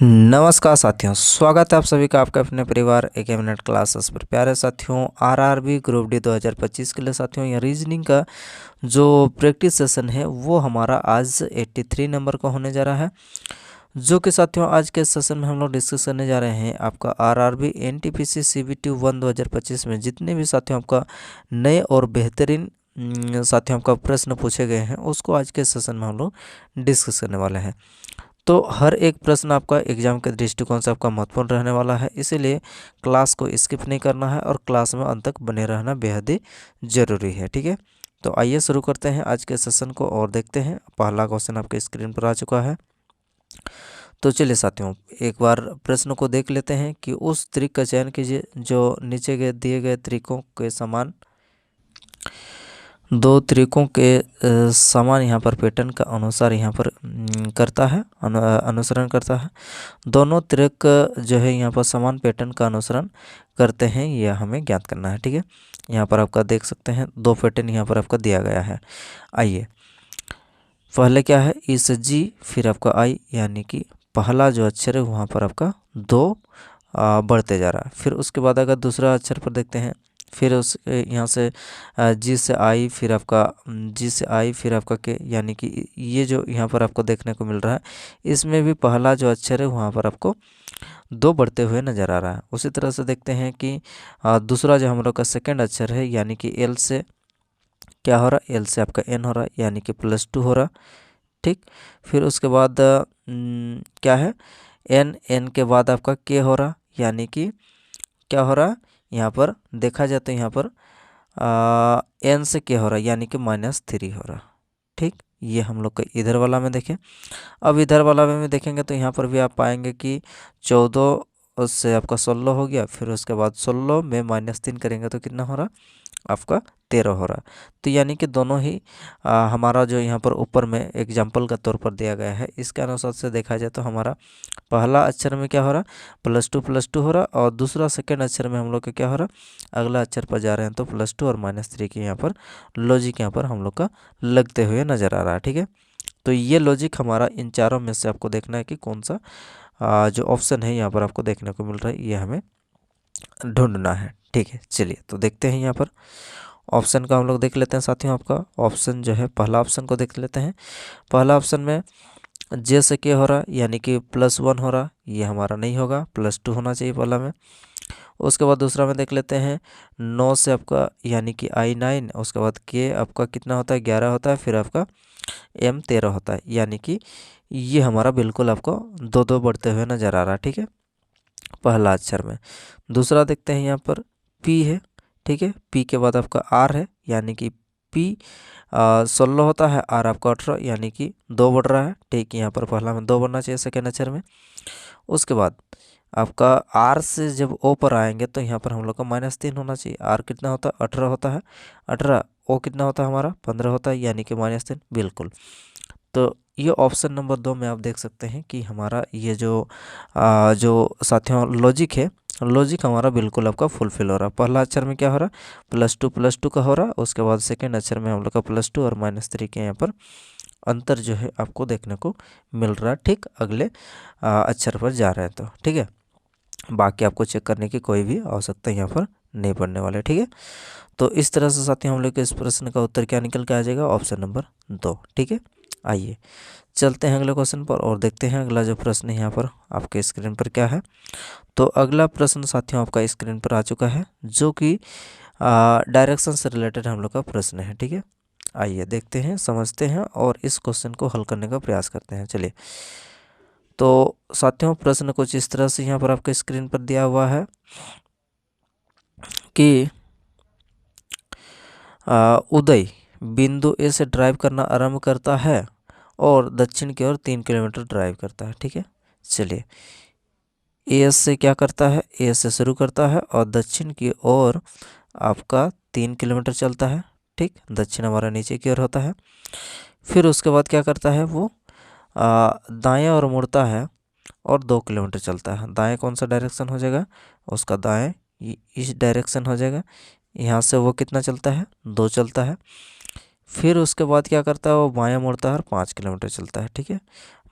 नमस्कार साथियों, स्वागत है आप सभी का आपके अपने परिवार एक मिनट क्लासेस पर। प्यारे साथियों, आरआरबी ग्रुप डी 2025 के लिए साथियों यह रीजनिंग का जो प्रैक्टिस सेशन है वो हमारा आज 83 नंबर का होने जा रहा है। जो कि साथियों आज के सेशन में हम लोग डिस्कस करने जा रहे हैं आपका आरआरबी एनटीपीसी सीबीटी 1 2025 में जितने भी साथियों आपका नए और बेहतरीन साथियों आपका प्रश्न पूछे गए हैं उसको आज के सेशन में हम लोग डिस्कस करने वाले हैं। तो हर एक प्रश्न आपका एग्जाम के दृष्टिकोण से आपका महत्वपूर्ण रहने वाला है, इसीलिए क्लास को स्किप नहीं करना है और क्लास में अंत तक बने रहना बेहद ही ज़रूरी है। ठीक है, तो आइए शुरू करते हैं आज के सेशन को और देखते हैं। पहला क्वेश्चन आपके स्क्रीन पर आ चुका है। तो चलिए साथियों एक बार प्रश्न को देख लेते हैं कि उस त्रिक का चयन कीजिए जो नीचे के दिए गए त्रिकों के समान दो त्रिकों के समान यहाँ पर पैटर्न का अनुसार यहाँ पर करता है अनुसरण करता है। दोनों त्रिक जो है यहाँ पर समान पैटर्न का अनुसरण करते हैं, यह हमें ज्ञात करना है। ठीक है, यहाँ पर आपका देख सकते हैं दो पैटर्न यहाँ पर आपका दिया गया है। आइए पहले क्या है इस जी फिर आपका आई, यानी कि पहला जो अक्षर है वहाँ पर आपका दो बढ़ते जा रहा है। फिर उसके बाद अगर दूसरा अक्षर पर देखते हैं फिर उस यहाँ से जी से आई फिर आपका जी से आई फिर आपका के, यानी कि ये जो यहाँ पर आपको देखने को मिल रहा है इसमें भी पहला जो अक्षर है वहाँ पर आपको दो बढ़ते हुए नज़र आ रहा है। उसी तरह से देखते हैं कि दूसरा जो हम लोग का सेकंड अक्षर है यानी कि एल से क्या हो रहा है, एल से आपका एन हो रहा है यानी कि +2 हो रहा। ठीक, फिर उसके बाद क्या है एन, एन के बाद आपका के हो रहा यानी कि क्या हो रहा यहाँ पर देखा जाए तो यहाँ पर एन से क्या हो रहा है यानी कि -3 हो रहा। ठीक, ये हम लोग का इधर वाला में देखें। अब इधर वाला में देखेंगे तो यहाँ पर भी आप पाएंगे कि 14 उससे आपका 16 हो गया, फिर उसके बाद 16 में -3 करेंगे तो कितना हो रहा आपका 13 हो रहा। तो यानी कि दोनों ही हमारा जो यहाँ पर ऊपर में एग्जाम्पल का तौर पर दिया गया है इसके अनुसार से देखा जाए तो हमारा पहला अक्षर में क्या हो रहा +2 हो रहा और दूसरा सेकंड अक्षर में हम लोग का क्या हो रहा अगला अक्षर पर जा रहे हैं तो +2 और -3 के यहाँ पर लॉजिक यहाँ पर हम लोग का लगते हुए नज़र आ रहा है। ठीक है, तो ये लॉजिक हमारा इन चारों में से आपको देखना है कि कौन सा जो ऑप्शन है यहाँ पर आपको देखने को मिल रहा है ये हमें ढूंढना है। ठीक है, चलिए तो देखते हैं यहाँ पर ऑप्शन का हम लोग देख लेते हैं साथियों। आपका ऑप्शन जो है पहला ऑप्शन को देख लेते हैं। पहला ऑप्शन में जे से के हो रहा यानी कि +1 हो रहा, ये हमारा नहीं होगा, +2 होना चाहिए पहला में। उसके बाद दूसरा में देख लेते हैं 9 से आपका यानी कि I9, उसके बाद के आपका कितना होता है 11 होता है, फिर आपका M 13 होता है, यानी कि ये हमारा बिल्कुल आपको दो दो बढ़ते हुए नज़र आ रहा है। ठीक है, पहला अक्षर में। दूसरा देखते हैं यहाँ पर P है। ठीक है, P के बाद आपका R है यानी कि P 16 होता है, R आपका 18 यानी कि 2 बढ़ रहा है। ठीक, यहाँ पर पहला में 2 बढ़ना चाहिए सेकेंड अक्षर में। उसके बाद आपका R से जब O पर आएंगे तो यहाँ पर हम लोग का -3 होना चाहिए। R कितना होता है 18 होता है, 18 O कितना होता है हमारा 15 होता है यानी कि -3 बिल्कुल। तो ये ऑप्शन नंबर 2 में आप देख सकते हैं कि हमारा ये जो साथियों लॉजिक है, लॉजिक हमारा बिल्कुल आपका फुलफिल हो रहा है। पहला अक्षर में क्या हो रहा +2 का हो रहा, उसके बाद सेकंड अक्षर में हम लोग का +2 और -3 के यहाँ पर अंतर जो है आपको देखने को मिल रहा है। ठीक, अगले अक्षर पर जा रहे हैं तो ठीक है, बाकी आपको चेक करने की कोई भी आवश्यकता यहाँ पर नहीं पड़ने वाले। ठीक है, तो इस तरह से साथियों हम लोग के इस प्रश्न का उत्तर क्या निकल के आ जाएगा ऑप्शन नंबर 2। ठीक है, आइए चलते हैं अगले क्वेश्चन पर और देखते हैं अगला जो प्रश्न है यहाँ पर आपके स्क्रीन पर क्या है। तो अगला प्रश्न साथियों आपका स्क्रीन पर आ चुका है जो कि डायरेक्शन से रिलेटेड हम लोग का प्रश्न है। ठीक है, आइए देखते हैं समझते हैं और इस क्वेश्चन को हल करने का प्रयास करते हैं। चलिए तो साथियों प्रश्न कुछ इस तरह से यहाँ पर आपके स्क्रीन पर दिया हुआ है कि उदय बिंदु ए से ड्राइव करना आरंभ करता है और दक्षिण की ओर 3 किलोमीटर ड्राइव करता है। ठीक है, चलिए ए से क्या करता है, ए से शुरू करता है और दक्षिण की ओर आपका 3 किलोमीटर चलता है। ठीक, दक्षिण हमारा नीचे की ओर होता है। फिर उसके बाद क्या करता है वो दाएं और मुड़ता है और 2 किलोमीटर चलता है। दाएं कौन सा डायरेक्शन हो जाएगा उसका, दाएं इस डायरेक्शन हो जाएगा। यहाँ से वो कितना चलता है 2 चलता है। फिर उसके बाद क्या करता है वो बायां मुड़ता है और 5 किलोमीटर चलता है। ठीक है,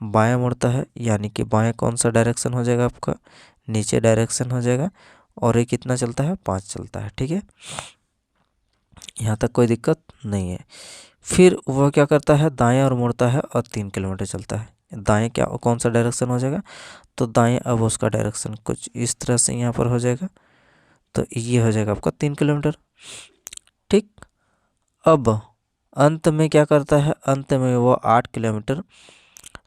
बायां मुड़ता है, यानी कि बायां कौन सा डायरेक्शन हो जाएगा आपका, नीचे डायरेक्शन हो जाएगा। और ये कितना चलता है, 5 चलता है। ठीक है, यहाँ तक कोई दिक्कत नहीं है। फिर वह क्या करता है, दाएं और मुड़ता है और 3 किलोमीटर चलता है। दाएं क्या कौन सा डायरेक्शन हो जाएगा, तो दाएं अब उसका डायरेक्शन कुछ इस तरह से यहाँ पर हो जाएगा, तो ये हो जाएगा आपका 3 किलोमीटर। ठीक, अब अंत में क्या करता है, अंत में वो 8 किलोमीटर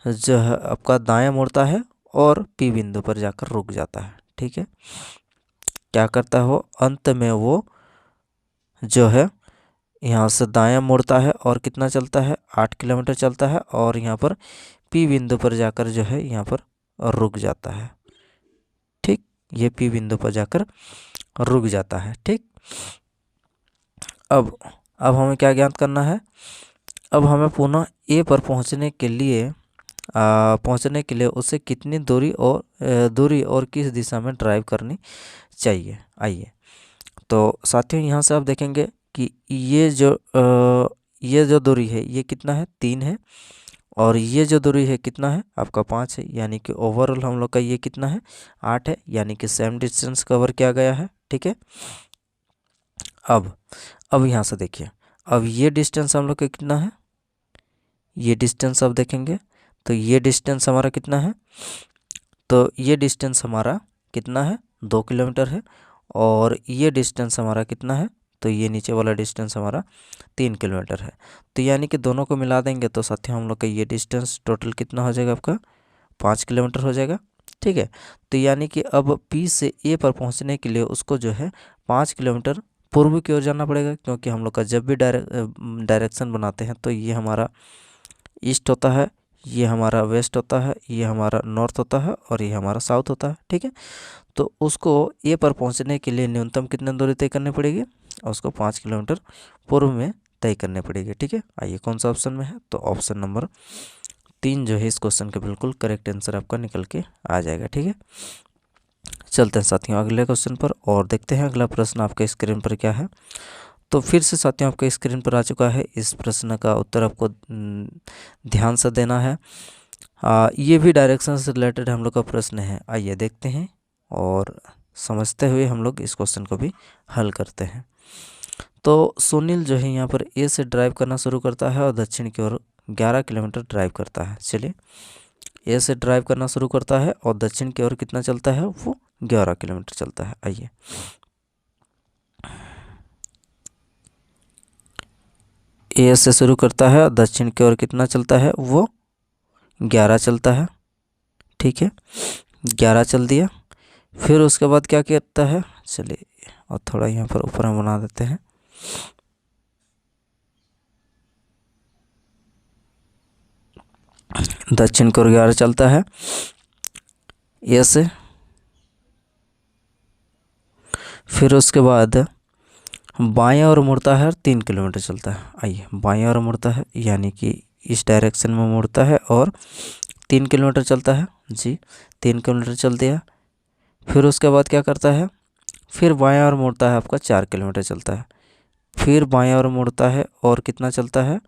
जो है आपका दायां मुड़ता है और पी बिंदु पर जाकर रुक जाता है। ठीक है, क्या करता है वो, अंत में वो जो है यहाँ से दायां मुड़ता है और कितना चलता है, 8 किलोमीटर चलता है, और यहाँ पर पी बिंदु पर जाकर जो है यहाँ पर रुक जाता है। ठीक, ये पी बिंदु पर जाकर रुक जाता है। ठीक, अब हमें क्या ज्ञात करना है, अब हमें पुनः ए पर पहुंचने के लिए उसे कितनी दूरी और किस दिशा में ड्राइव करनी चाहिए। आइए, तो साथियों यहाँ से आप देखेंगे कि ये जो दूरी है ये कितना है, 3 है, और ये जो दूरी है कितना है आपका, 5 है, यानी कि ओवरऑल हम लोग का ये कितना है, 8 है, यानी कि सेम डिस्टेंस कवर किया गया है। ठीक है, अब यहाँ से देखिए, अब ये डिस्टेंस हम लोग का कितना है, ये डिस्टेंस आप देखेंगे तो ये डिस्टेंस हमारा कितना है, तो ये डिस्टेंस हमारा कितना है, 2 किलोमीटर है, और ये डिस्टेंस हमारा कितना है, तो ये नीचे वाला डिस्टेंस हमारा 3 किलोमीटर है। तो यानी कि दोनों को मिला देंगे तो साथियों हम लोग का ये डिस्टेंस टोटल कितना हो जाएगा आपका, 5 किलोमीटर हो जाएगा। ठीक है, तो यानी कि अब P से A पर पहुंचने के लिए उसको जो है 5 किलोमीटर पूर्व की ओर जाना पड़ेगा, क्योंकि हम लोग का जब भी डायरेक्शन बनाते हैं तो ये हमारा ईस्ट होता है, ये हमारा वेस्ट होता है, ये हमारा नॉर्थ होता है, और ये हमारा साउथ होता है। ठीक है, तो उसको ए पर पहुंचने के लिए न्यूनतम कितने दूरी तय करनी पड़ेगी, उसको 5 किलोमीटर पूर्व में तय करनी पड़ेगी। ठीक है, आइए कौन सा ऑप्शन में है, तो ऑप्शन नंबर 3 जो है इस क्वेश्चन का बिल्कुल करेक्ट आंसर आपका निकल के आ जाएगा। ठीक है, चलते हैं साथियों अगले क्वेश्चन पर और देखते हैं अगला प्रश्न आपके स्क्रीन पर क्या है। तो फिर से साथियों आपके स्क्रीन पर आ चुका है, इस प्रश्न का उत्तर आपको ध्यान से देना है। ये भी डायरेक्शन से रिलेटेड हम लोग का प्रश्न है। आइए देखते हैं और समझते हुए हम लोग इस क्वेश्चन को भी हल करते हैं। तो सुनील जो है यहाँ पर ए से ड्राइव करना शुरू करता है और दक्षिण की ओर 11 किलोमीटर ड्राइव करता है। चलिए, ए से ड्राइव करना शुरू करता है और दक्षिण की ओर कितना चलता है, वो 11 किलोमीटर चलता है। आइए, ए से शुरू करता है और दक्षिण की ओर कितना चलता है, वो 11 चलता है। ठीक है, 11 चल दिया। फिर उसके बाद क्या करता है, चलिए और थोड़ा यहाँ पर ऊपर हम बना देते हैं। दक्षिण की ओर 11 चलता है ए से। फिर उसके बाद बाएं ओर मुड़ता है और 3 किलोमीटर चलता है। आइए, बाएं ओर मुड़ता है यानी कि इस डायरेक्शन में मुड़ता है और 3 किलोमीटर चलता है। जी, 3 किलोमीटर चल दिया। फिर उसके बाद क्या करता है, फिर बाएं ओर मुड़ता है, आपका 4 किलोमीटर चलता है। फिर बाएं ओर मुड़ता है और कितना चलता है,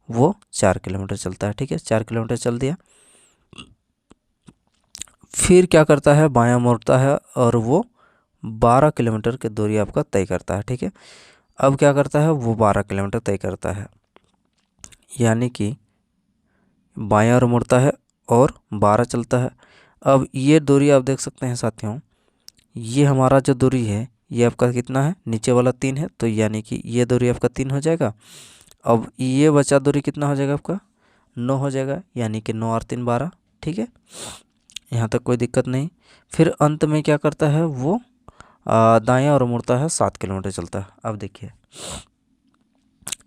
वो 4 किलोमीटर चलता है। ठीक है, 4 किलोमीटर चल दिया। फिर क्या करता है, बायां मुड़ता है और वो 12 किलोमीटर की दूरी आपका तय करता है। ठीक है, अब क्या करता है, वो 12 किलोमीटर तय करता है, यानी कि बायां ओर मुड़ता है और 12 चलता है। अब ये दूरी आप देख सकते हैं साथियों, ये हमारा जो दूरी है ये आपका कितना है, नीचे वाला 3 है, तो यानी कि ये दूरी आपका 3 हो जाएगा। अब ये बचा दूरी कितना हो जाएगा आपका, 9 हो जाएगा, यानी कि 9 और 3 12। ठीक है, यहाँ तक कोई दिक्कत नहीं। फिर अंत में क्या करता है, वो दाएं और मुड़ता है, 7 किलोमीटर चलता है। अब देखिए,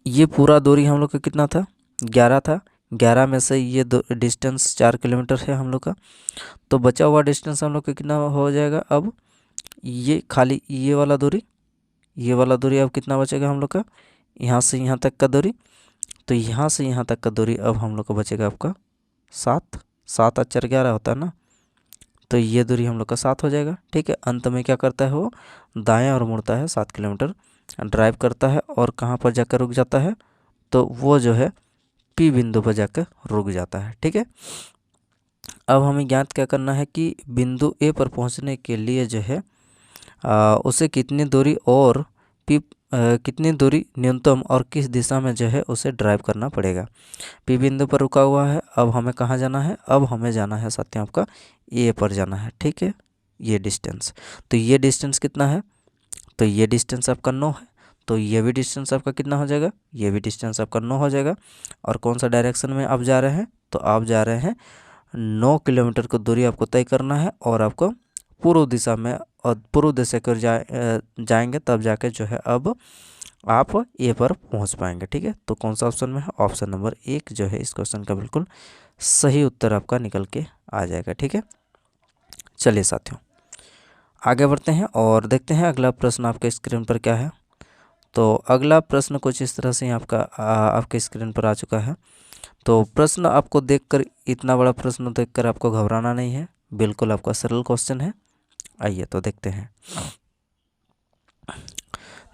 ये पूरा दूरी हम लोग का कितना था, 11 था। 11 में से ये डिस्टेंस 4 किलोमीटर है हम लोग का, तो बचा हुआ डिस्टेंस हम लोग का कितना हो जाएगा। अब ये खाली ये वाला दूरी अब कितना बचेगा हम लोग का, यहाँ से यहाँ तक का दूरी, तो यहाँ से यहाँ तक का दूरी अब हम लोग का बचेगा आपका 7। 7 और 4 11 होता है ना, तो ये दूरी हम लोग का 7 हो जाएगा। ठीक है, अंत में क्या करता है, वो दाएं और मुड़ता है, 7 किलोमीटर ड्राइव करता है और कहाँ पर जाकर रुक जाता है, तो वो जो है पी बिंदु पर जाकर रुक जाता है। ठीक है, अब हमें ज्ञात क्या करना है कि बिंदु ए पर पहुंचने के लिए जो है उसे कितनी दूरी और कितनी दूरी न्यूनतम और किस दिशा में जो है उसे ड्राइव करना पड़ेगा। पी बिंदु पर रुका हुआ है, अब हमें कहाँ जाना है, अब हमें जाना है साथियों आपका ए पर जाना है, ठीक है। ये डिस्टेंस, तो ये डिस्टेंस कितना है, तो ये डिस्टेंस आपका 9 है, तो ये भी डिस्टेंस आपका कितना हो जाएगा, ये भी डिस्टेंस आपका 9 हो जाएगा। और कौन सा डायरेक्शन में आप जा रहे हैं, तो आप जा रहे हैं 9 किलोमीटर की दूरी आपको तय करना है और आपको पूर्व दिशा में, और पूर्व दिशा कर जाएंगे तब जाके जो है अब आप ए पर पहुंच पाएंगे, ठीक है। तो कौन सा ऑप्शन में है, ऑप्शन नंबर 1 जो है इस क्वेश्चन का बिल्कुल सही उत्तर आपका निकल के आ जाएगा, ठीक है। चलिए साथियों आगे बढ़ते हैं और देखते हैं अगला प्रश्न आपके स्क्रीन पर क्या है। तो अगला प्रश्न कुछ इस तरह से आपका आपके स्क्रीन पर आ चुका है। तो प्रश्न आपको देखकर, इतना बड़ा प्रश्न देखकर आपको घबराना नहीं है, बिल्कुल आपका सरल क्वेश्चन है। आइए तो देखते हैं।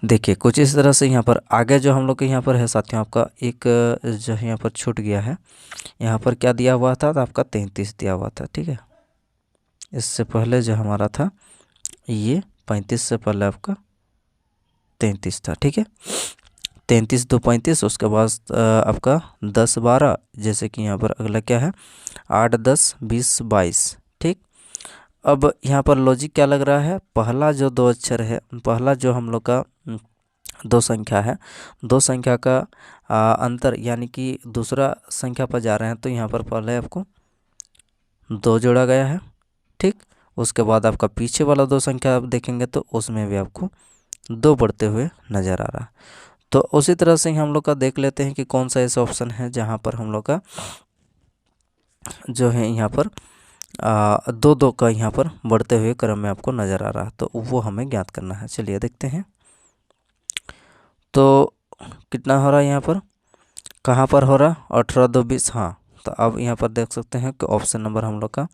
देखिए कुछ इस तरह से यहाँ पर आगे जो हम लोग के यहाँ पर है साथियों, आपका एक जो है यहाँ पर छूट गया है। यहाँ पर क्या दिया हुआ था, तो आपका 33 दिया हुआ था, ठीक है। इससे पहले जो हमारा था ये 35 से पहले आपका 33 था, ठीक है। 33 2 35, उसके बाद आपका 10 12, जैसे कि यहाँ पर अगला क्या है 8 10 20 22, ठीक। अब यहाँ पर लॉजिक क्या लग रहा है, पहला जो 2 अक्षर है, पहला जो हम लोग का 2 संख्या है, 2 संख्या का अंतर, यानी कि दूसरा संख्या पर जा रहे हैं तो यहाँ पर पहले आपको 2 जोड़ा गया है, ठीक। उसके बाद आपका पीछे वाला 2 संख्या आप देखेंगे तो उसमें भी आपको 2 बढ़ते हुए नज़र आ रहा है। तो उसी तरह से हम लोग का देख लेते हैं कि कौन सा ऐसा ऑप्शन है जहाँ पर हम लोग का जो है यहाँ पर 2 का यहाँ पर बढ़ते हुए क्रम में आपको नज़र आ रहा है, तो वो हमें ज्ञात करना है। चलिए देखते हैं तो कितना हो रहा है यहाँ पर, कहाँ पर हो रहा 18 2 20, हाँ। तो अब यहाँ पर देख सकते हैं कि ऑप्शन नंबर हम लोग का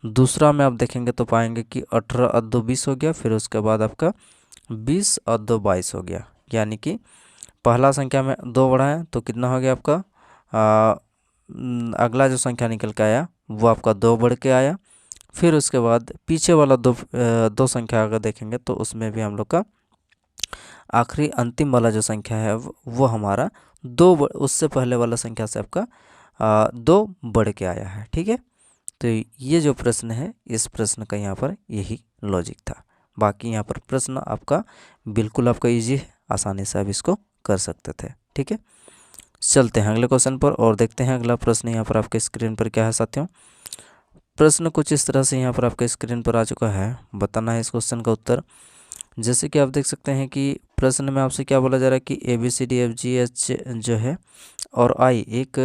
दूसरा में आप देखेंगे तो पाएंगे कि 18 और 2 20 हो गया, फिर उसके बाद आपका 20 और 2 22 हो गया, यानी कि पहला संख्या में 2 बढ़ाएं तो कितना हो गया आपका अगला जो संख्या निकल के आया वो आपका 2 बढ़ के आया। फिर उसके बाद पीछे वाला दो संख्या अगर देखेंगे तो उसमें भी हम लोग का आखिरी अंतिम वाला जो संख्या है वो हमारा 2 उससे पहले वाला संख्या से आपका 2 बढ़ के आया है, ठीक है। तो ये जो प्रश्न है इस प्रश्न का यहाँ पर यही लॉजिक था। बाकी यहाँ पर प्रश्न आपका बिल्कुल आपका इजी है, आसानी से आप इसको कर सकते थे, ठीक है। चलते हैं अगले क्वेश्चन पर और देखते हैं अगला प्रश्न यहाँ पर आपके स्क्रीन पर क्या है साथियों। प्रश्न कुछ इस तरह से यहाँ पर आपके स्क्रीन पर आ चुका है, बताना है इस क्वेश्चन का उत्तर। जैसे कि आप देख सकते हैं कि प्रश्न में आपसे क्या बोला जा रहा है कि ABCDFGH जो है और I एक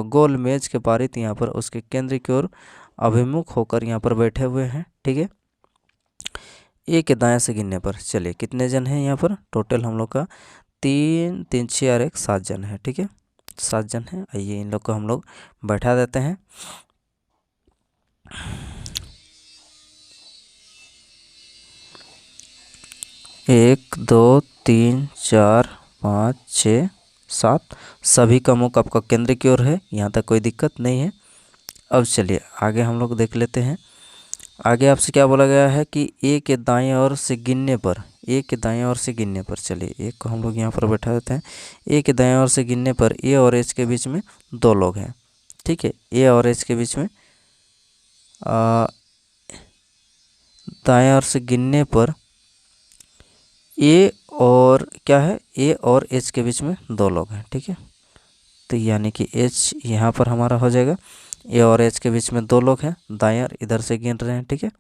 गोल मेज के पारित यहाँ पर उसके केंद्र की ओर अभिमुख होकर यहाँ पर बैठे हुए हैं, ठीक है। ए के दाएं से गिनने पर चलिए कितने जन हैं यहाँ पर, टोटल हम लोग का 3 3 6 और 1 7 जन है, ठीक है। 7 जन हैं। आइए इन लोग को हम लोग बैठा देते हैं। एक 2 3 4 5 6 7 सभी का मुख आपका केंद्र की ओर है, यहाँ तक कोई दिक्कत नहीं है। अब चलिए आगे हम लोग देख लेते हैं। आगे आपसे क्या बोला गया है कि ए के दाएं ओर से गिनने पर, ए के दाएं ओर से गिनने पर, चलिए एक को हम लोग यहाँ पर बैठा देते हैं। ए के दाएं ओर से गिनने पर ए और एच के बीच में 2 लोग हैं, ठीक है। ए और एच के बीच में दाएं ओर से गिनने पर ए और क्या है, ए और एच के बीच में 2 लोग हैं, ठीक है। तो यानी कि एच यहाँ पर हमारा हो जाएगा, ए और एच के बीच में 2 लोग हैं, दाएं और इधर से गिन रहे हैं, ठीक है।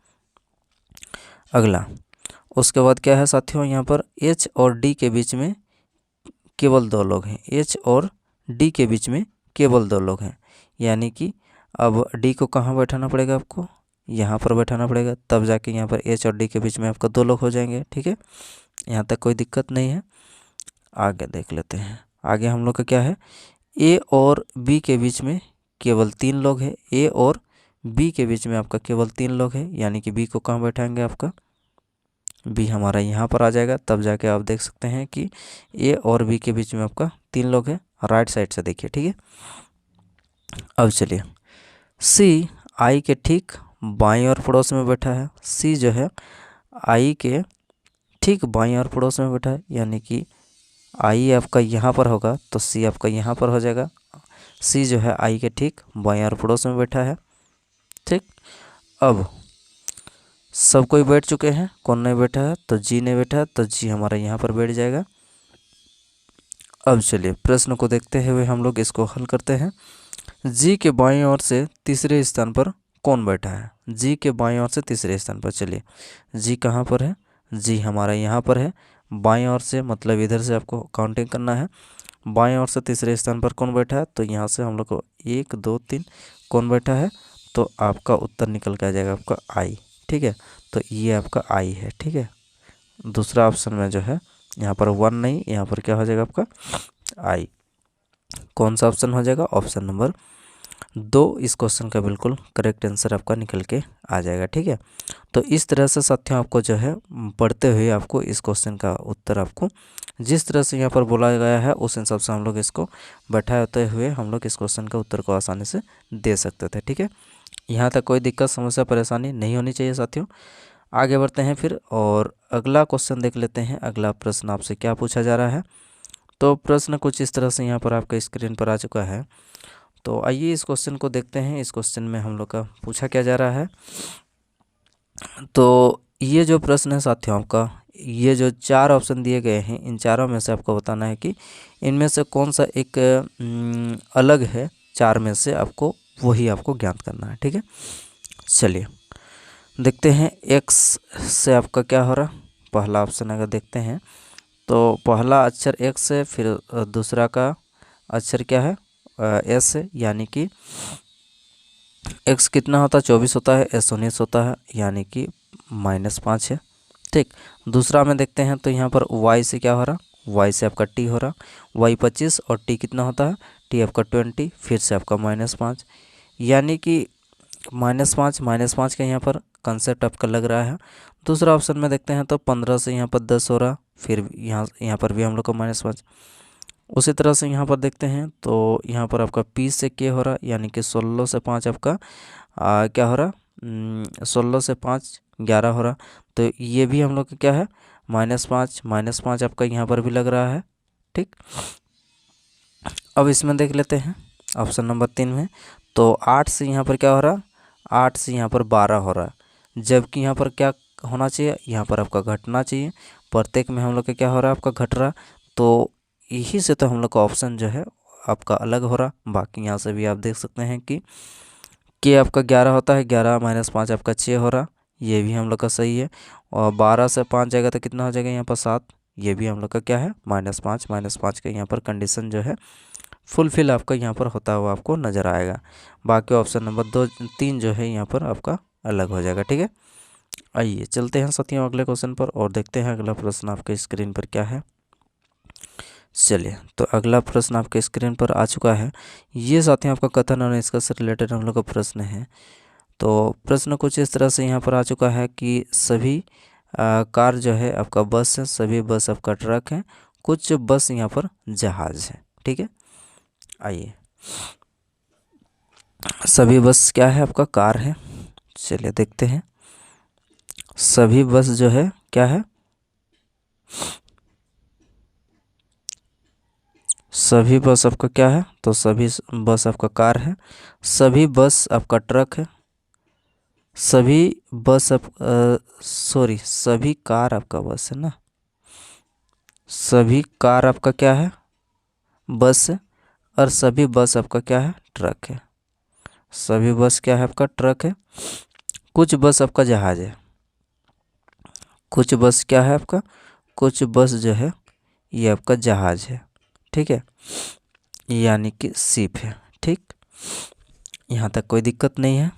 अगला उसके बाद क्या है साथियों, यहाँ पर एच और डी के बीच में केवल 2 लोग हैं, एच और डी के बीच में केवल 2 लोग हैं, यानी कि अब डी को कहाँ बैठाना पड़ेगा, आपको यहाँ पर बैठाना पड़ेगा, तब जाके यहाँ पर एच और डी के बीच में आपका 2 लोग हो जाएंगे, ठीक है। यहाँ तक कोई दिक्कत नहीं है। आगे देख लेते हैं। आगे हम लोग का क्या है, ए और बी के बीच में केवल 3 लोग हैं, ए और बी के बीच में आपका केवल 3 लोग हैं, यानी कि बी को कहाँ बैठाएंगे, आपका बी हमारा यहाँ पर आ जाएगा, तब जाके आप देख सकते हैं कि ए और बी के बीच में आपका 3 लोग हैं। राइट साइड से देखिए, ठीक है। अब चलिए सी आई के ठीक बाईं और पड़ोस में बैठा है। सी जो है आई के ठीक बाईं और पड़ोस में बैठा है, यानी कि आई आपका यहाँ पर होगा तो सी आपका यहाँ पर हो जाएगा। सी जो है आई के ठीक बाईं और पड़ोस में बैठा है। ठीक, अब सब कोई बैठ चुके हैं, कौन नहीं बैठा है तो जी नहीं बैठा है, तो जी हमारा यहाँ पर बैठ जाएगा। अब चलिए प्रश्न को देखते हुए हम लोग इसको हल करते हैं। जी के बाईं ओर से तीसरे स्थान पर कौन बैठा है? जी के बाईं ओर से तीसरे स्थान पर, चलिए जी कहाँ पर है? जी हमारा यहाँ पर है। बाईं ओर से मतलब इधर से आपको काउंटिंग करना है। बाईं ओर से तीसरे स्थान पर कौन बैठा है? तो यहाँ से हम लोग को 1 2 3 कौन बैठा है? तो आपका उत्तर निकल के आ जाएगा आपका आई। ठीक है, तो ये आपका आई है। ठीक है, दूसरा ऑप्शन में जो है यहाँ पर 1 नहीं, यहाँ पर क्या हो जाएगा आपका आई। कौन सा ऑप्शन हो जाएगा? ऑप्शन नंबर 2 इस क्वेश्चन का बिल्कुल करेक्ट आंसर आपका निकल के आ जाएगा। ठीक है, तो इस तरह से साथियों आपको जो है पढ़ते हुए आपको इस क्वेश्चन का उत्तर आपको जिस तरह से यहाँ पर बोला गया है उस हिसाब से हम लोग इसको बैठाते हुए हम लोग इस क्वेश्चन का उत्तर को आसानी से दे सकते थे। ठीक है, यहाँ तक कोई दिक्कत समस्या परेशानी नहीं होनी चाहिए साथियों। आगे बढ़ते हैं फिर और अगला क्वेश्चन देख लेते हैं। अगला प्रश्न आपसे क्या पूछा जा रहा है? तो प्रश्न कुछ इस तरह से यहाँ पर आपके स्क्रीन पर आ चुका है। तो आइए इस क्वेश्चन को देखते हैं। इस क्वेश्चन में हम लोग का पूछा क्या जा रहा है? तो ये जो प्रश्न है साथियों आपका, ये जो 4 ऑप्शन दिए गए हैं इन चारों में से आपको बताना है कि इनमें से कौन सा एक अलग है 4 में से, आपको वही आपको ज्ञात करना है। ठीक है, चलिए देखते हैं। एक्स से आपका क्या हो रहा? पहला ऑप्शन अगर देखते हैं तो पहला अक्षर एक्स है, फिर दूसरा का अक्षर क्या है? एस है, यानी कि एक्स कितना होता है? 24 होता है, एस 19 होता है, यानी कि -5 है। ठीक, दूसरा में देखते हैं तो यहाँ पर वाई से क्या हो रहा? वाई से आपका टी हो रहा। वाई 25 और टी कितना होता है? टी आपका 20, फिर से आपका -5, यानी कि -5 का यहाँ पर कंसेप्ट आपका लग रहा है। दूसरा ऑप्शन में देखते हैं तो 15 से यहाँ पर 10 हो रहा, फिर यहाँ पर भी हम लोग को -5। उसी तरह से यहाँ पर देखते हैं तो यहाँ पर आपका पी से के हो रहा, यानी कि 16 से 5 आपका क्या हो रहा? 16 से 5 11 हो रहा, तो ये भी हम लोग का क्या है? -5 आपका यहाँ पर भी लग रहा है। ठीक, अब इसमें देख लेते हैं ऑप्शन नंबर 3 में। तो 8 से यहाँ पर क्या हो रहा? 8 से यहाँ पर 12 हो रहा, जबकि यहाँ पर क्या होना चाहिए? यहाँ पर आपका घटना चाहिए। प्रत्येक में हम लोग का क्या हो रहा है? आपका घट रहा, तो यही से तो हम लोग का ऑप्शन जो है आपका अलग हो रहा। बाकी यहाँ से भी आप देख सकते हैं कि आपका 11 होता है, 11 -5 आपका 6 हो रहा, ये भी हम लोग का सही है। और 12 से 5 जाएगा तो कितना हो जाएगा? यहाँ पर 7, ये भी हम लोग का क्या है? -5 का यहाँ पर कंडीशन जो है फुलफिल आपका यहाँ पर होता हुआ आपको नज़र आएगा। बाकी ऑप्शन नंबर 2 3 जो है यहाँ पर आपका अलग हो जाएगा। ठीक है, आइए चलते हैं साथियों अगले क्वेश्चन पर और देखते हैं अगला प्रश्न आपके स्क्रीन पर क्या है। चलिए, तो अगला प्रश्न आपके स्क्रीन पर आ चुका है। ये साथियों आपका कथन और निष्कर्ष से रिलेटेड हम लोग का प्रश्न है। तो प्रश्न कुछ इस तरह से यहाँ पर आ चुका है कि सभी कार जो है आपका बस है, सभी बस आपका ट्रक है, कुछ बस यहाँ पर जहाज है। ठीक है, आइए सभी बस क्या है? आपका कार है। चलिए देखते हैं सभी बस जो है क्या है? सभी बस आपका क्या है? तो सभी बस आपका कार है, सभी बस आपका ट्रक है, सभी बस आप सॉरी सभी कार आपका बस है ना, सभी कार आपका क्या है? बस है, और सभी बस आपका क्या है? ट्रक है। सभी बस क्या है? आपका ट्रक है। कुछ बस आपका जहाज है, कुछ बस क्या है आपका? कुछ बस जो है ये आपका जहाज है। ठीक है, यानी कि शिप है। ठीक, यहाँ तक कोई दिक्कत नहीं है।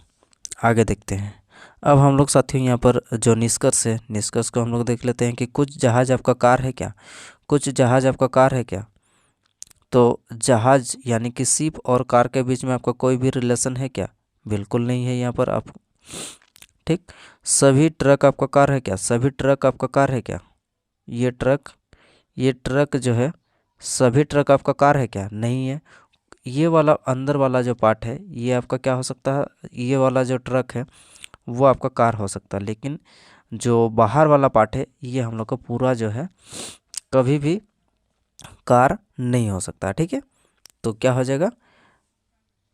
आगे देखते हैं। अब हम लोग साथियों यहाँ पर जो निष्कर्ष है, निष्कर्ष को हम लोग देख लेते हैं कि कुछ जहाज आपका कार है क्या? कुछ जहाज आपका कार है क्या? तो जहाज यानी कि शिप और कार के बीच में आपका कोई भी रिलेशन है क्या? बिल्कुल नहीं है यहाँ पर आप। ठीक, सभी ट्रक आपका कार है क्या? सभी ट्रक आपका कार है क्या? ये ट्रक जो है सभी ट्रक आपका कार है क्या? नहीं है। ये वाला अंदर वाला जो पार्ट है ये आपका क्या हो सकता है, ये वाला जो ट्रक है वो आपका कार हो सकता है, लेकिन जो बाहर वाला पार्ट है ये हम लोग का पूरा जो है कभी भी कार नहीं हो सकता। ठीक है, तो क्या हो जाएगा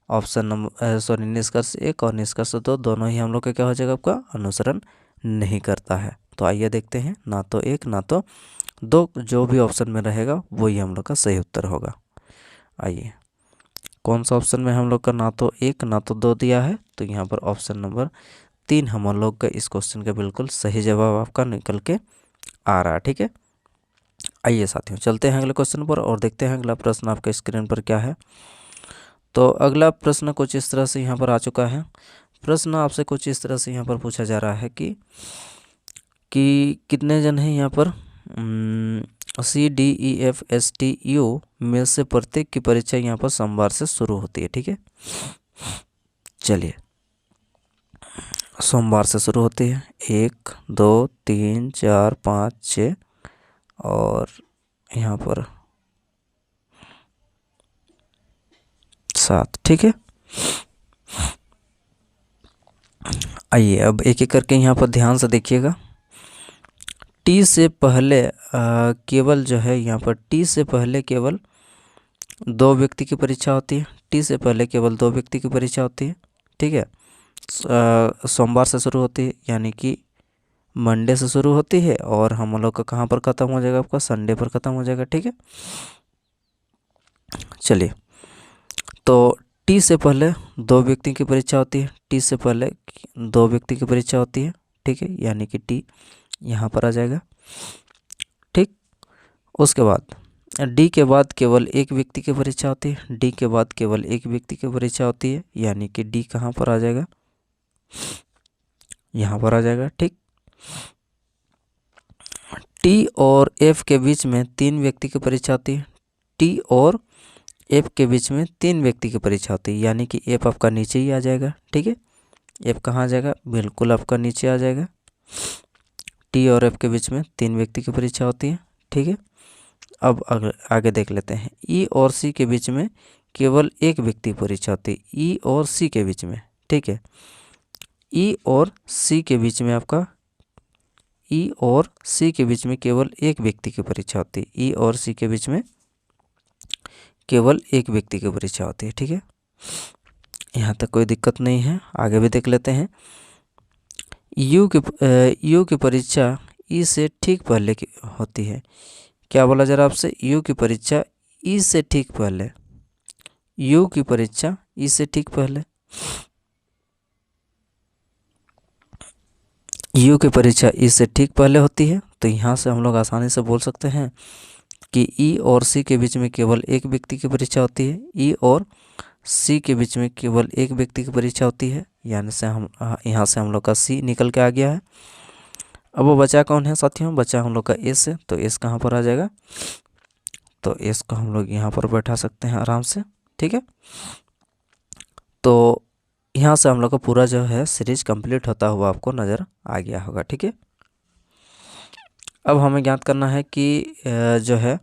ऑप्शन नंबर सॉरी निष्कर्ष 1 और निष्कर्ष 2 दोनों ही हम लोग का क्या हो जाएगा, आपका अनुसरण नहीं करता है। तो आइए देखते हैं, ना तो 1 ना तो 2, जो भी ऑप्शन में रहेगा वही हम लोग का सही उत्तर होगा। आइए कौन सा ऑप्शन में हम लोग का ना तो 1 ना तो 2 दिया है, तो यहाँ पर ऑप्शन नंबर 3 हम लोग का इस क्वेश्चन का बिल्कुल सही जवाब आपका निकल के आ रहा है। ठीक है, आइए साथियों चलते हैं अगले क्वेश्चन पर और देखते हैं अगला प्रश्न आपके स्क्रीन पर क्या है। तो अगला प्रश्न कुछ इस तरह से यहाँ पर आ चुका है। प्रश्न आपसे कुछ इस तरह से यहाँ पर पूछा जा रहा है कि कितने जन हैं यहाँ पर CDEFSTU में से प्रत्येक की परीक्षा यहाँ पर सोमवार से शुरू होती है। ठीक है, चलिए सोमवार से शुरू होती है 1 2 3 4 5 6 और यहाँ पर 7। ठीक है, आइए अब एक एक करके यहाँ पर ध्यान से देखिएगा। टी से पहले केवल जो है यहाँ पर टी से पहले केवल 2 व्यक्ति की परीक्षा होती है। टी से पहले केवल 2 व्यक्ति की परीक्षा होती है। ठीक है, सोमवार से शुरू होती है, यानी कि मंडे से शुरू होती है और हम लोग का कहाँ पर ख़त्म हो जाएगा, आपका संडे पर ख़त्म हो जाएगा। ठीक है, चलिए तो टी से पहले 2 व्यक्ति की परीक्षा होती है। टी से पहले 2 व्यक्ति की परीक्षा होती है। ठीक है, यानी कि टी यहाँ पर आ जाएगा। ठीक, उसके बाद डी के बाद केवल 1 व्यक्ति की परीक्षा होती है। डी के बाद केवल 1 व्यक्ति की परीक्षा होती है, यानी कि डी कहाँ पर आ जाएगा, यहाँ पर आ जाएगा। ठीक, टी और एफ के बीच में 3 व्यक्ति की परीक्षा होती है। टी और एफ के बीच में 3 व्यक्ति की परीक्षा होती है, यानी कि एफ आपका नीचे ही आ जाएगा। ठीक है, एफ कहाँ आ जाएगा, बिल्कुल आपका नीचे आ जाएगा। टी और एफ के बीच में 3 व्यक्ति की परीक्षा होती है। ठीक है, अब आगे देख लेते हैं। ई और सी के बीच में केवल 1 व्यक्ति की परीक्षा होती है। ई और सी के बीच में, ठीक है, ई और सी के बीच में आपका ई और सी के बीच में केवल 1 व्यक्ति की परीक्षा होती है। ई और सी के बीच में केवल 1 व्यक्ति की परीक्षा होती है। ठीक है, यहाँ तक कोई दिक्कत नहीं है। आगे भी देख लेते हैं। यू की परीक्षा ई से ठीक पहले की होती है। क्या बोला जरा आपसे, यू की परीक्षा ई से ठीक पहले, यू की परीक्षा ई से ठीक पहले, यू की परीक्षा ई से ठीक पहले होती है। तो यहाँ से हम लोग आसानी से बोल सकते हैं कि ई और सी के बीच में केवल 1 व्यक्ति की परीक्षा होती है। ई और सी के बीच में केवल 1 व्यक्ति की परीक्षा होती है, यानी से हम यहाँ से हम लोग का सी निकल के आ गया है। अब वो बचा कौन है साथियों, बचा हम लोग का एस है। तो एस कहाँ पर आ जाएगा, तो एस को हम लोग यहाँ पर बैठा सकते हैं आराम से। ठीक है, तो यहाँ से हम लोग का पूरा जो है सीरीज कंप्लीट होता हुआ आपको नज़र आ गया होगा। ठीक है, अब हमें ज्ञात करना है कि जो है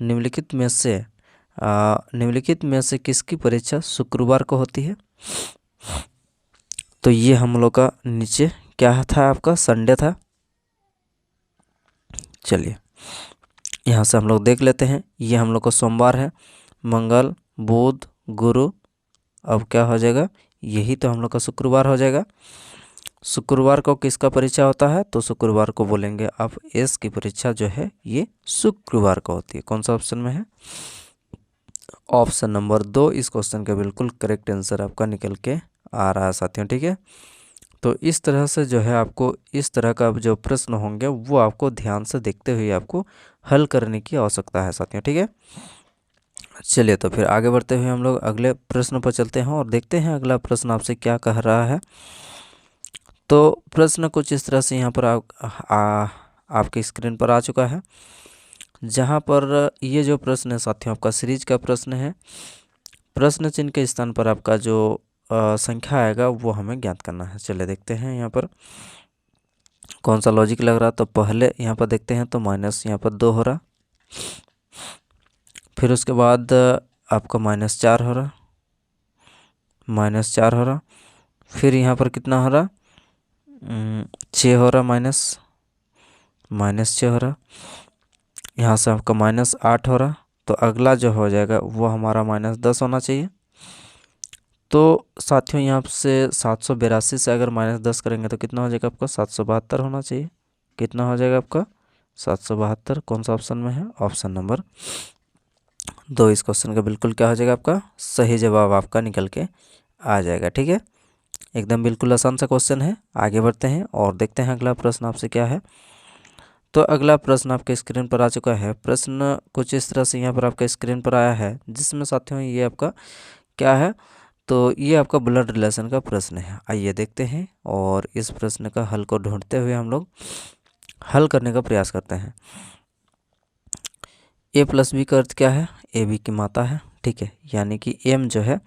निम्नलिखित में से किसकी परीक्षा शुक्रवार को होती है। तो ये हम लोग का नीचे क्या था, आपका संडे था। चलिए यहाँ से हम लोग देख लेते हैं। ये हम लोग का सोमवार है, मंगल बुध गुरु, अब क्या हो जाएगा, यही तो हम लोग का शुक्रवार हो जाएगा। शुक्रवार को किसका परीक्षा होता है, तो शुक्रवार को बोलेंगे आप एस की परीक्षा जो है ये शुक्रवार को होती है। कौन सा ऑप्शन में है, ऑप्शन नंबर 2 इस क्वेश्चन का बिल्कुल करेक्ट आंसर आपका निकल के आ रहा है साथियों। ठीक है, तो इस तरह से जो है आपको इस तरह का जो प्रश्न होंगे वो आपको ध्यान से देखते हुए आपको हल करने की आवश्यकता है साथियों। ठीक है, चलिए तो फिर आगे बढ़ते हुए हम लोग अगले प्रश्न पर चलते हैं और देखते हैं अगला प्रश्न आपसे क्या कह रहा है। तो प्रश्न कुछ इस तरह से यहाँ पर आपके स्क्रीन पर आ चुका है, जहाँ पर ये जो प्रश्न है साथियों आपका सीरीज का प्रश्न है। प्रश्न चिन्ह के स्थान पर आपका जो संख्या आएगा वो हमें ज्ञात करना है। चलिए देखते हैं यहाँ पर कौन सा लॉजिक लग रहा। तो पहले यहाँ पर देखते हैं तो माइनस यहाँ पर 2 हो रहा, फिर उसके बाद आपका -4 हो रहा, -4 हो रहा। फिर यहाँ पर कितना हो रहा, 6 हो रहा, -6 हो रहा। यहाँ से आपका -8 हो रहा। तो अगला जो हो जाएगा वो हमारा -10 होना चाहिए। तो साथियों यहाँ से 782 से अगर -10 करेंगे तो कितना हो जाएगा आपका 772 होना चाहिए। कितना हो जाएगा आपका 772। कौन सा ऑप्शन में है, ऑप्शन नंबर 2 इस क्वेश्चन का बिल्कुल क्या हो जाएगा, आपका सही जवाब आपका निकल के आ जाएगा। ठीक है, एकदम बिल्कुल आसान सा क्वेश्चन है। आगे बढ़ते हैं और देखते हैं अगला प्रश्न आपसे क्या है। तो अगला प्रश्न आपके स्क्रीन पर आ चुका है। प्रश्न कुछ इस तरह से यहाँ पर आपके स्क्रीन पर आया है, जिसमें साथियों ये आपका क्या है, तो ये आपका ब्लड रिलेशन का प्रश्न है। आइए देखते हैं और इस प्रश्न का हल को ढूंढते हुए हम लोग हल करने का प्रयास करते हैं। a + b का अर्थ क्या है, ए बी की माता है। ठीक है, यानी कि m जो है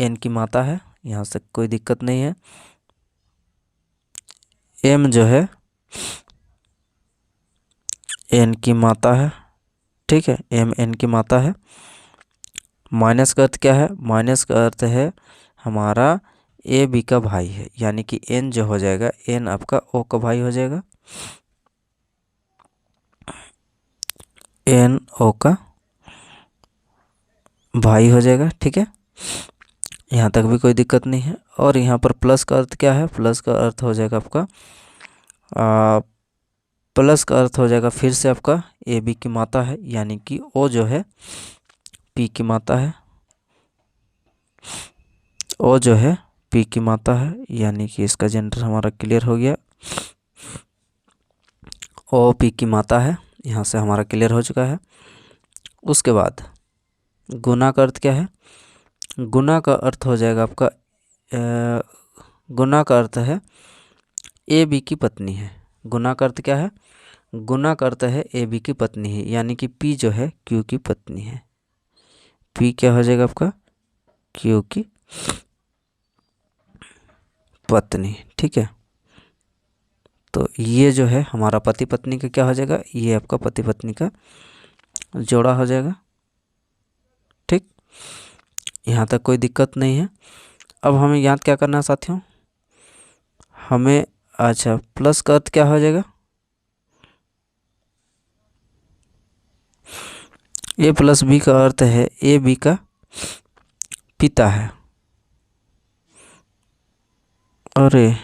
n की माता है, यहाँ से कोई दिक्कत नहीं है। m जो है n की माता है। ठीक है, m n की माता है। माइनस का अर्थ क्या है, माइनस का अर्थ है हमारा ए बी का भाई है, यानी कि n जो हो जाएगा, n आपका o का भाई हो जाएगा, n o का भाई हो जाएगा। ठीक है, यहाँ तक भी कोई दिक्कत नहीं है। और यहाँ पर प्लस का अर्थ क्या है, प्लस का अर्थ हो जाएगा आपका प्लस का अर्थ हो जाएगा फिर से आपका ए बी की माता है, यानी कि ओ जो है पी की माता है, ओ जो है पी की माता है, यानी कि इसका जेंडर हमारा क्लियर हो गया। ओ पी की माता है, यहाँ से हमारा क्लियर हो चुका है। उसके बाद गुना का अर्थ क्या है, गुना का अर्थ हो जाएगा आपका गुना का अर्थ है ए बी की पत्नी है। गुना का अर्थ क्या है, गुना का अर्थ है ए बी की पत्नी है, यानी कि पी जो है क्यू की पत्नी है। पी क्या हो जाएगा आपका, क्यू की पत्नी। ठीक है, तो ये जो है हमारा पति पत्नी का क्या हो जाएगा, ये आपका पति पत्नी का जोड़ा हो जाएगा। ठीक, यहाँ तक कोई दिक्कत नहीं है। अब हमें याद क्या करना है साथियों, हमें अच्छा प्लस का अर्थ क्या हो जाएगा, a + b का अर्थ है ए बी का पिता है। अरे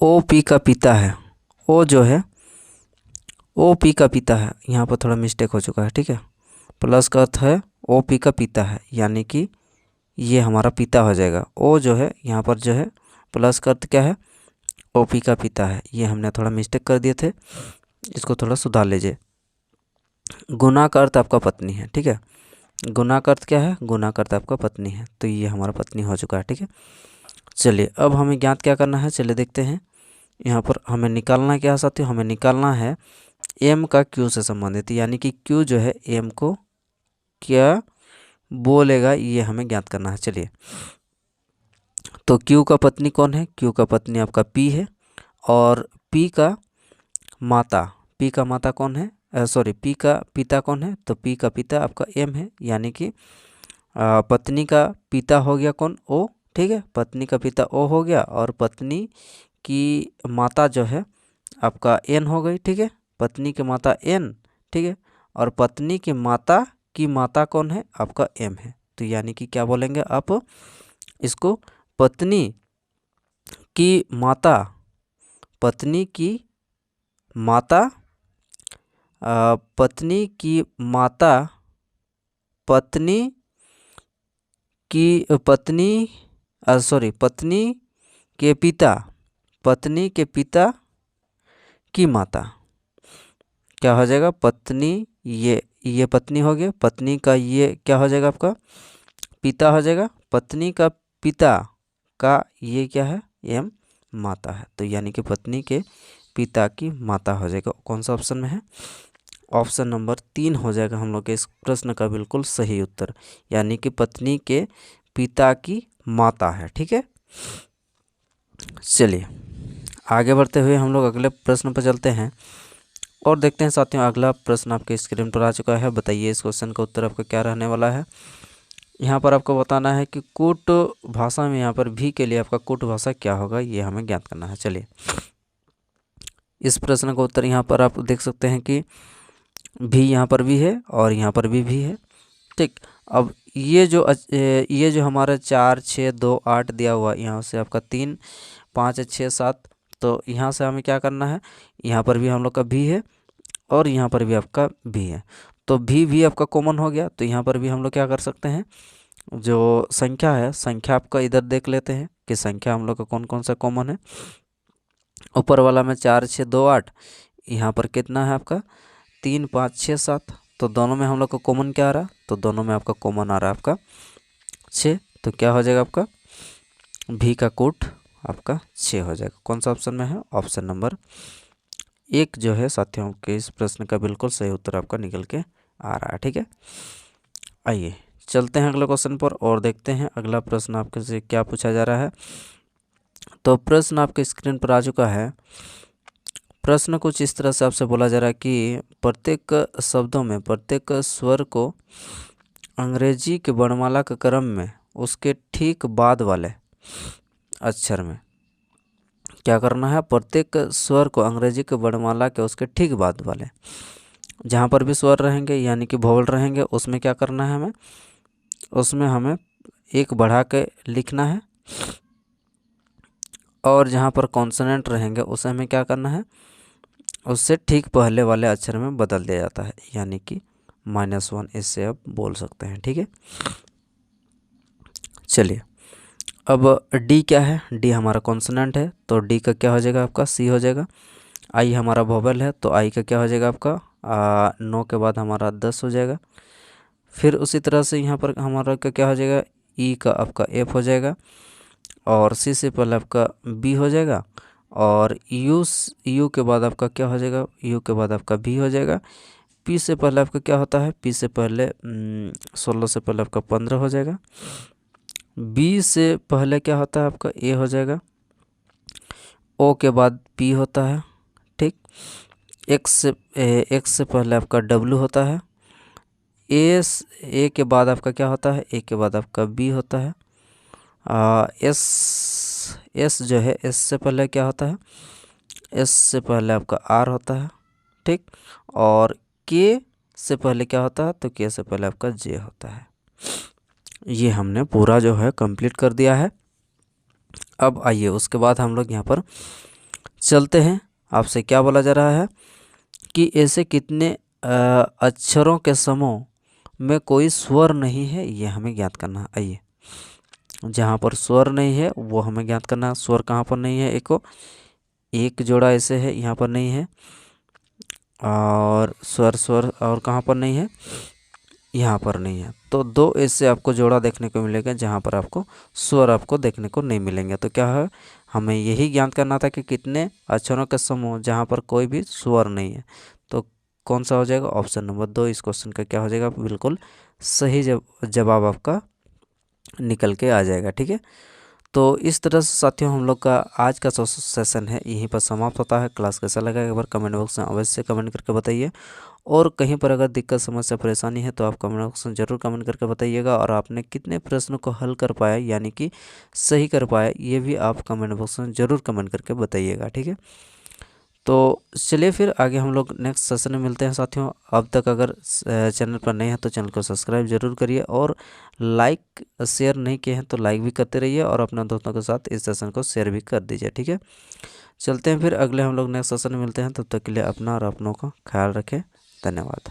ओ पी का पिता है, ओ जो है ओ पी का पिता है, यहाँ पर थोड़ा मिस्टेक हो चुका है। ठीक है, प्लस का अर्थ है ओ पी का पिता है, यानी कि ये हमारा पिता हो जाएगा। ओ जो है यहाँ पर जो है प्लस का अर्थ क्या है, ओ पी का पिता है, ये हमने थोड़ा मिस्टेक कर दिए थे, इसको थोड़ा सुधार लीजिए। गुना का अर्थ आपका पत्नी है। ठीक है, गुना का अर्थ क्या है, गुना का अर्थ आपका पत्नी है, तो ये हमारा पत्नी हो चुका है। ठीक है, चलिए अब हमें ज्ञात क्या करना है, चलिए देखते हैं। यहाँ पर हमें निकालना क्या है साथियों, हमें निकालना है m का q से संबंधित, यानी कि q जो है m को क्या बोलेगा, ये हमें ज्ञात करना है। चलिए, तो q का पत्नी कौन है, q का पत्नी आपका p है, और p का माता कौन है, सॉरी p का पिता कौन है, तो p का पिता आपका m है, यानी कि पत्नी का पिता हो गया कौन, o। ठीक है, पत्नी का पिता o हो गया, और पत्नी की माता जो है आपका n हो गई। ठीक है, पत्नी की माता n। ठीक है, और पत्नी की माता कौन है, आपका m है। तो यानी कि क्या बोलेंगे आप इसको, पत्नी की माता, पत्नी की माता पत्नी की माता पत्नी की पत्नी सॉरी पत्नी के पिता, पत्नी के पिता की माता क्या हो जाएगा, पत्नी ये पत्नी हो गया, पत्नी का ये क्या हो जाएगा आपका पिता हो जाएगा, पत्नी का पिता का ये क्या है एम माता है, तो यानी कि पत्नी के पिता की माता हो जाएगा। कौन सा ऑप्शन में है, ऑप्शन नंबर 3 हो जाएगा हम लोग के इस प्रश्न का बिल्कुल सही उत्तर, यानी कि पत्नी के पिता की माता है। ठीक है, चलिए आगे बढ़ते हुए हम लोग अगले प्रश्न पर चलते हैं। और देखते हैं साथियों अगला प्रश्न आपके स्क्रीन पर आ चुका है। बताइए इस क्वेश्चन का उत्तर आपका क्या रहने वाला है। यहाँ पर आपको बताना है कि कूट भाषा में यहाँ पर भी के लिए आपका कूट भाषा क्या होगा, ये हमें ज्ञात करना है। चलिए इस प्रश्न का उत्तर यहाँ पर आप देख सकते हैं कि भी यहाँ पर भी है और यहाँ पर भी है। ठीक, अब ये जो हमारा 4 6 2 8 दिया हुआ, यहाँ से आपका 3 5 6 7, तो यहाँ से हमें क्या करना है, यहाँ पर भी हम लोग का भी है और यहाँ पर भी आपका भी है, तो भी आपका कॉमन हो गया। तो यहाँ पर भी हम लोग क्या कर सकते हैं, जो संख्या है, संख्या आपका इधर देख लेते हैं कि संख्या हम लोग का कौन कौन सा कॉमन है। ऊपर वाला में 4 6 2 8, यहाँ पर कितना है आपका 3 5 6 7, तो दोनों में हम लोग का कॉमन क्या आ रहा है, तो दोनों में आपका कॉमन आ रहा है आपका 6। तो क्या हो जाएगा आपका भी का कूट आपका 6 हो जाएगा। कौन सा ऑप्शन में है, ऑप्शन नंबर 1 जो है साथियों के इस प्रश्न का बिल्कुल सही उत्तर आपका निकल के आ रहा है। ठीक है, आइए चलते हैं अगले क्वेश्चन पर और देखते हैं अगला प्रश्न आपके से क्या पूछा जा रहा है। तो प्रश्न आपके स्क्रीन पर आ चुका है। प्रश्न कुछ इस तरह से आपसे बोला जा रहा है कि प्रत्येक शब्दों में प्रत्येक स्वर को अंग्रेजी के वर्णमाला के क्रम में उसके ठीक बाद वाले अक्षर में क्या करना है, प्रत्येक स्वर को अंग्रेजी के वर्णमाला के उसके ठीक बाद वाले जहाँ पर भी स्वर रहेंगे यानी कि वोवेल रहेंगे, उसमें क्या करना है हमें, उसमें हमें एक बढ़ा के लिखना है। और जहाँ पर कॉन्सोनेंट रहेंगे उसे हमें क्या करना है, उससे ठीक पहले वाले अक्षर में बदल दिया जाता है, यानी कि -1 इससे आप बोल सकते हैं। ठीक है, चलिए अब डी क्या है, डी हमारा कॉन्सोनेंट है तो डी का क्या हो जाएगा आपका सी हो जाएगा। आई हमारा वोवेल है तो आई का क्या हो जाएगा आपका 9 के बाद हमारा 10 हो जाएगा। फिर उसी तरह से यहाँ पर हमारा का क्या हो जाएगा, ई का आपका एफ हो जाएगा और सी से पहले आपका बी हो जाएगा और यू के बाद आपका क्या हो जाएगा, यू के बाद आपका बी हो जाएगा। पी से पहले आपका क्या होता है, पी से पहले 16 से पहले आपका 15 हो जाएगा। बी से पहले क्या होता है आपका ए हो जाएगा। ओ के बाद पी होता है। ठीक, एक्स से पहले आपका डब्ल्यू होता है। ए के बाद आपका क्या होता है, ए के बाद आपका बी होता है। एस जो है, एस से पहले क्या होता है, एस से पहले आपका आर होता है। ठीक, और के से पहले क्या होता है, तो के से पहले आपका जे होता है। ये हमने पूरा जो है कंप्लीट कर दिया है। अब आइए उसके बाद हम लोग यहाँ पर चलते हैं। आपसे क्या बोला जा रहा है कि ऐसे कितने अक्षरों के समूह में कोई स्वर नहीं है, ये हमें ज्ञात करना है। आइए जहाँ पर स्वर नहीं है वो हमें ज्ञात करना है। स्वर कहाँ पर नहीं है, एक जोड़ा ऐसे है यहाँ पर नहीं है, और स्वर और कहाँ पर नहीं है, यहाँ पर नहीं है। तो 2 ऐसे आपको जोड़ा देखने को मिलेगा जहाँ पर आपको स्वर आपको देखने को नहीं मिलेंगे। तो क्या है, हमें यही ज्ञात करना था कि कितने अक्षरों के समूह जहाँ पर कोई भी स्वर नहीं है। तो कौन सा हो जाएगा, ऑप्शन नंबर 2 इस क्वेश्चन का क्या हो जाएगा, बिल्कुल सही जवाब आपका निकल के आ जाएगा। ठीक है, तो इस तरह से साथियों हम लोग का आज का सेशन है यहीं पर समाप्त होता है। क्लास कैसा लगा एक बार कमेंट बॉक्स में अवश्य कमेंट करके बताइए, और कहीं पर अगर दिक्कत समस्या परेशानी है तो आप कमेंट बॉक्स में ज़रूर कमेंट करके बताइएगा। और आपने कितने प्रश्नों को हल कर पाया यानी कि सही कर पाया, ये भी आप कमेंट बॉक्स में ज़रूर कमेंट करके बताइएगा। ठीक है, तो चलिए फिर आगे हम लोग नेक्स्ट सेशन में मिलते हैं साथियों। अब तक अगर चैनल पर नए हैं तो चैनल को सब्सक्राइब जरूर करिए, और लाइक शेयर नहीं किए हैं तो लाइक भी करते रहिए, और अपने दोस्तों के साथ इस सेशन को शेयर भी कर दीजिए। ठीक है, चलते हैं फिर अगले हम लोग नेक्स्ट सेशन में मिलते हैं। तब तक के लिए अपना और अपनों का ख्याल रखें। धन्यवाद।